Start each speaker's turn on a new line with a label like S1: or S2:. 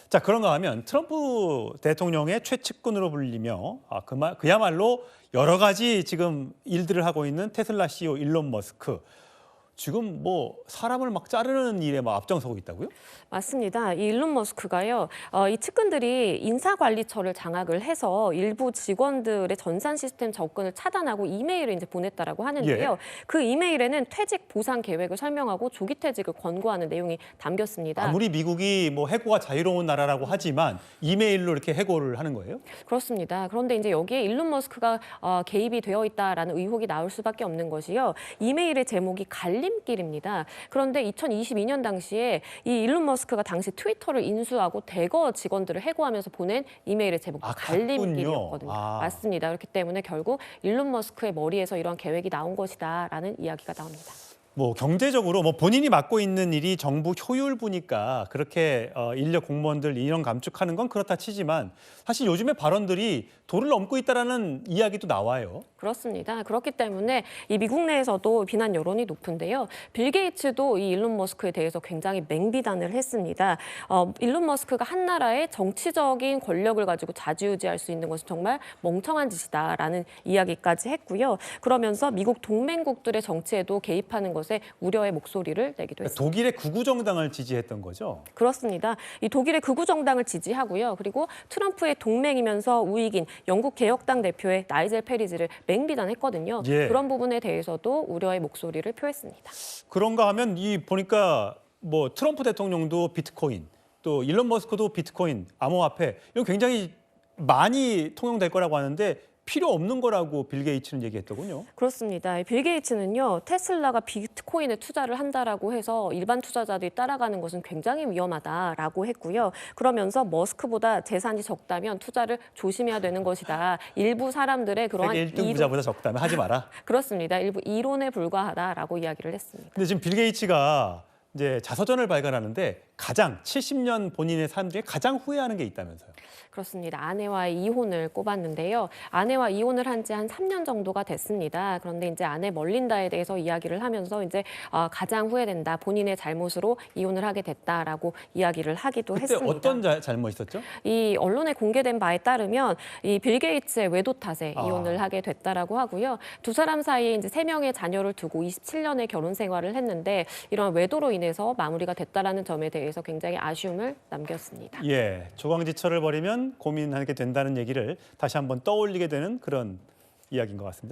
S1: 자, 그런가 하면 트럼프 대통령의 최측근으로 불리며 그야말로 여러 가지 지금 일들을 하고 있는 테슬라 CEO 일론 머스크. 지금 뭐 사람을 막 자르는 일에 막 앞장서고 있다고요?
S2: 맞습니다. 이 일론 머스크가요, 이 측근들이 인사관리처를 장악을 해서 일부 직원들의 전산 시스템 접근을 차단하고 이메일을 이제 보냈다라고 하는데요.
S1: 예.
S2: 그 이메일에는 퇴직 보상 계획을 설명하고 조기 퇴직을 권고하는 내용이 담겼습니다.
S1: 아무리 미국이 뭐 해고가 자유로운 나라라고 하지만 이메일로 이렇게 해고를 하는 거예요?
S2: 그렇습니다. 그런데 이제 여기에 일론 머스크가 개입이 되어 있다라는 의혹이 나올 수밖에 없는 것이요. 이메일의 제목이 갈림길입니다. 그런데 2022년 당시에 이 일론 머스크가 당시 트위터를 인수하고 대거 직원들을 해고하면서 보낸 이메일의 제목이 갈림길이었거든요. 맞습니다. 그렇기 때문에 결국 일론 머스크의 머리에서 이런 계획이 나온 것이다라는 이야기가 나옵니다.
S1: 뭐 경제적으로 뭐 본인이 맡고 있는 일이 정부 효율부니까 그렇게 인력 공무원들 인원 감축하는 건 그렇다 치지만 사실 요즘에 발언들이 도를 넘고 있다라는 이야기도 나와요.
S2: 그렇습니다. 그렇기 때문에 이 미국 내에서도 비난 여론이 높은데요. 빌 게이츠도 이 일론 머스크에 대해서 굉장히 맹비난을 했습니다. 일론 머스크가 한 나라의 정치적인 권력을 가지고 좌지우지할 수 있는 것은 정말 멍청한 짓이다라는 이야기까지 했고요. 그러면서 미국 동맹국들의 정치에도 개입하는 것에 우려의 목소리를 내기도 했습니다.
S1: 독일의 극우 정당을 지지했던 거죠.
S2: 그렇습니다. 이 독일의 극우 정당을 지지하고요. 그리고 트럼프의 동맹이면서 우익인 영국 개혁당 대표의 나이젤 페리지를 맹비난했거든요.
S1: 예.
S2: 그런 부분에 대해서도 우려의 목소리를 표했습니다.
S1: 그런가 하면 이 보니까 뭐 트럼프 대통령도 비트코인, 또 일론 머스크도 비트코인, 암호화폐 이건 굉장히 많이 통용될 거라고 하는데 필요 없는 거라고 빌 게이츠는 얘기했더군요.
S2: 그렇습니다. 빌 게이츠는요, 테슬라가 비트코인에 투자를 한다라고 해서 일반 투자자들이 따라가는 것은 굉장히 위험하다라고 했고요. 그러면서 머스크보다 재산이 적다면 투자를 조심해야 되는 것이다. 일부 사람들의 그러한
S1: 세계 1등 부자보다 적다면 하지 마라.
S2: 그렇습니다. 일부 이론에 불과하다라고 이야기를 했습니다.
S1: 근데 지금 빌 게이츠가 이제 자서전을 발간하는데 가장 70년 본인의 삶 중에 가장 후회하는 게 있다면서요.
S2: 그렇습니다. 아내와의 이혼을 꼽았는데요. 아내와 이혼을 한 지 한 3년 정도가 됐습니다. 그런데 이제 아내 멀린다에 대해서 이야기를 하면서 이제 가장 후회된다. 본인의 잘못으로 이혼을 하게 됐다라고 이야기를 하기도
S1: 그때
S2: 했습니다.
S1: 어떤 잘못 있었죠?
S2: 이 언론에 공개된 바에 따르면 이 빌 게이츠의 외도 탓에 이혼을 하게 됐다라고 하고요. 두 사람 사이에 이제 3명의 자녀를 두고 27년의 결혼 생활을 했는데 이런 외도로 인해서 마무리가 됐다라는 점에 대해서 굉장히 아쉬움을 남겼습니다.
S1: 예, 조광지철을 벌이면 고민하게 된다는 얘기를 다시 한번 떠올리게 되는 그런 이야기인 것 같습니다.